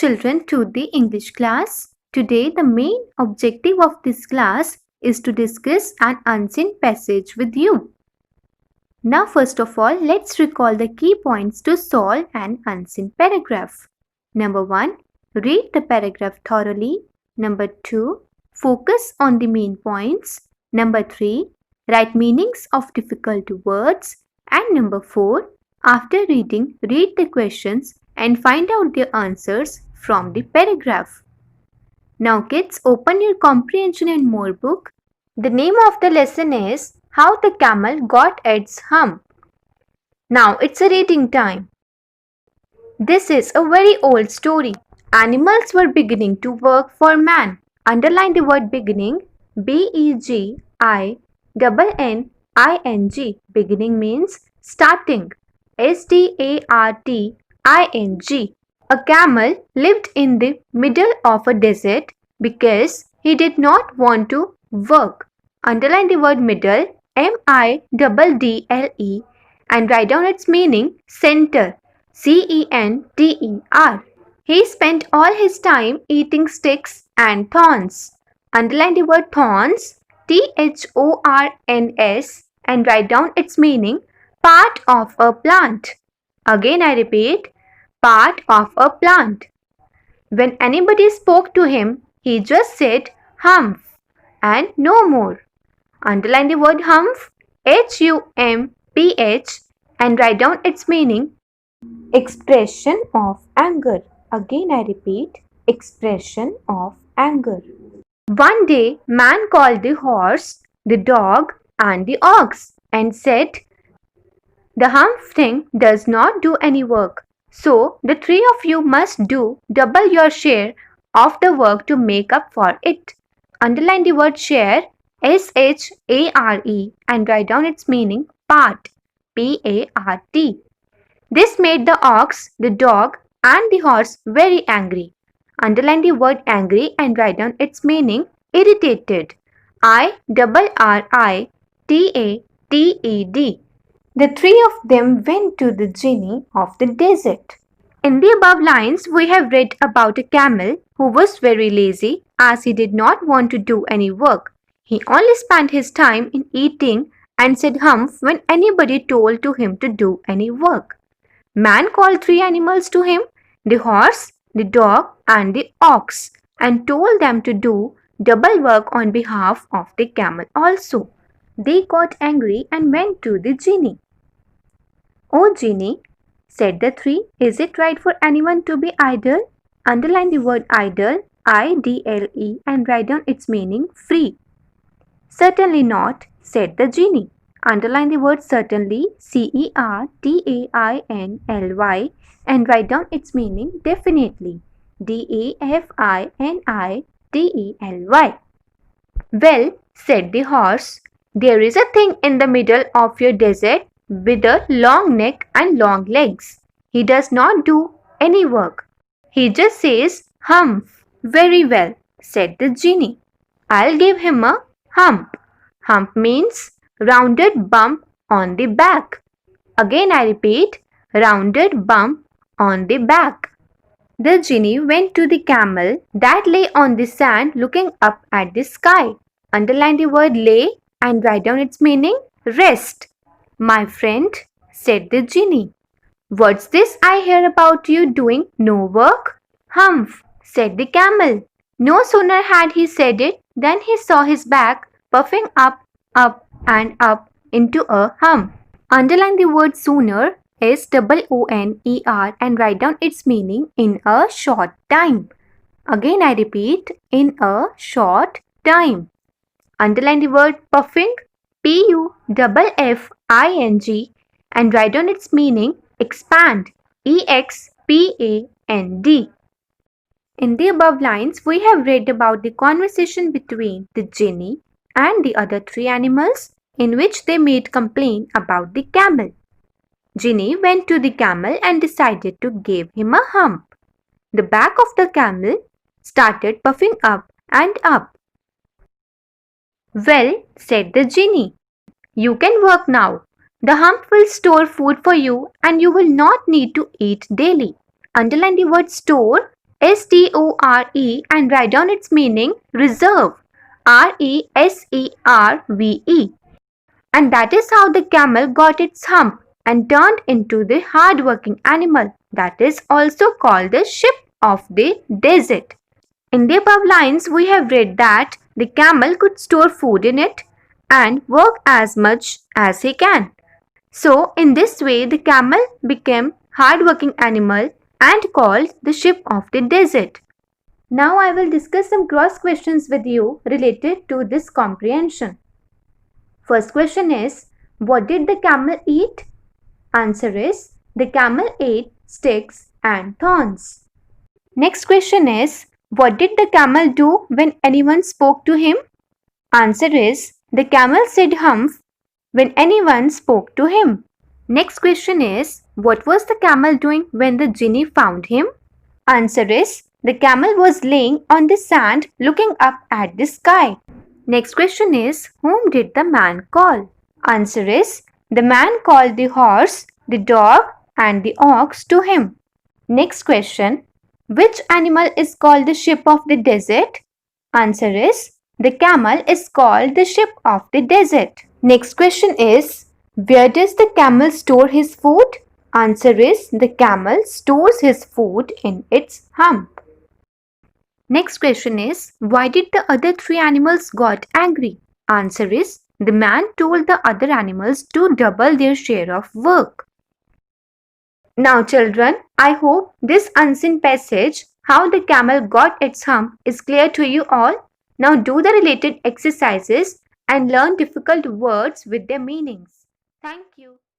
children to the English class. Today the main objective of this class is to discuss an unseen passage with you. Now first of all, let's recall the key points to solve an unseen paragraph. Number 1. Read the paragraph thoroughly. Number 2. Focus on the main points. Number 3. Write meanings of difficult words. And number 4. After reading, read the questions and find out their answers from the paragraph. Now kids, open your Comprehension and More book. The name of the lesson is How the Camel Got Its Hump. Now it's a reading time. This is a very old story. Animals were beginning to work for man. Underline the word beginning. B-E-G-I-N-N-I-N-G. Beginning means starting. S-T-A-R-T-I-N-G. A camel lived in the middle of a desert because he did not want to work. Underline the word middle. M-I-D-D-L-E and write down its meaning. Center. C-E-N-T-E-R. He spent all his time eating sticks and thorns. Underline the word thorns. T-H-O-R-N-S and write down its meaning. Part of a plant. Again I repeat, part of a plant. When anybody spoke to him, he just said hump and no more. Underline the word hump, H-U-M-P-H and write down its meaning. Expression of anger. Again I repeat, expression of anger. One day, man called the horse, the dog and the ox and said, "The hump thing does not do any work, so the three of you must do double your share of the work to make up for it." Underline the word share, S-H-A-R-E and write down its meaning. Part, P-A-R-T. This made the ox, the dog and the horse very angry. Underline the word angry and write down its meaning. Irritated. I-R-R-I-T-A-T-E-D. The three of them went to the genie of the desert. In the above lines, we have read about a camel who was very lazy as he did not want to do any work. He only spent his time in eating and said hump when anybody told to him to do any work. Man called three animals to him, the horse, the dog and the ox, and told them to do double work on behalf of the camel also. They got angry and went to the genie. "Oh genie," said the three, "is it right for anyone to be idle?" Underline the word idle, I-D-L-E and write down its meaning. Free. "Certainly not," said the genie. Underline the word certainly, C-E-R-T-A-I-N-L-Y and write down its meaning. Definitely, D-E-F-I-N-I-T-E-L-Y. "Well," said the horse, "there is a thing in the middle of your desert with a long neck and long legs. He does not do any work. He just says hump." "Very well," said the genie. "I'll give him a hump." Hump means rounded bump on the back. Again I repeat, rounded bump on the back. The genie went to the camel that lay on the sand looking up at the sky. Underline the word lay and write down its meaning. Rest. "My friend," said the genie, "what's this I hear about you doing no work?" "Hump," said the camel. No sooner had he said it than he saw his back puffing up and up into a hump. Underline the word sooner, S-O-O-N-E-R and write down its meaning. In a short time. Again I repeat, in a short time. Underline the word puffing, P-U-F-F-I-N-G and write down its meaning. Expand, E-X-P-A-N-D. In the above lines, we have read about the conversation between the genie and the other three animals in which they made complaint about the camel. Genie went to the camel and decided to give him a hump. The back of the camel started puffing up and up. "Well," said the genie, "you can work now. The hump will store food for you and you will not need to eat daily." Underline the word store, S-T-O-R-E and write down its meaning, reserve, R-E-S-E-R-V-E. And that is how the camel got its hump and turned into the hard-working animal that is also called the sheep of the desert. In the above lines, we have read that the camel could store food in it and work as much as he can. So, in this way, the camel became hard-working animal and called the sheep of the desert. Now, I will discuss some cross questions with you related to this comprehension. First question is, what did the camel eat? Answer is, the camel ate sticks and thorns. Next question is, what did the camel do when anyone spoke to him? Answer is, the camel said hump when anyone spoke to him. Next question is, what was the camel doing when the genie found him? Answer is, the camel was laying on the sand looking up at the sky. Next question is, whom did the man call? Answer is, the man called the horse, the dog and the ox to him. Next question, which animal is called the sheep of the desert? Answer is, the camel is called the sheep of the desert. Next question is, where does the camel store his food? Answer is, the camel stores his food in its hump. Next question is, why did the other three animals got angry? Answer is, the man told the other animals to double their share of work. Now children, I hope this unseen passage, how the camel got its hump, is clear to you all. Now do the related exercises and learn difficult words with their meanings. Thank you.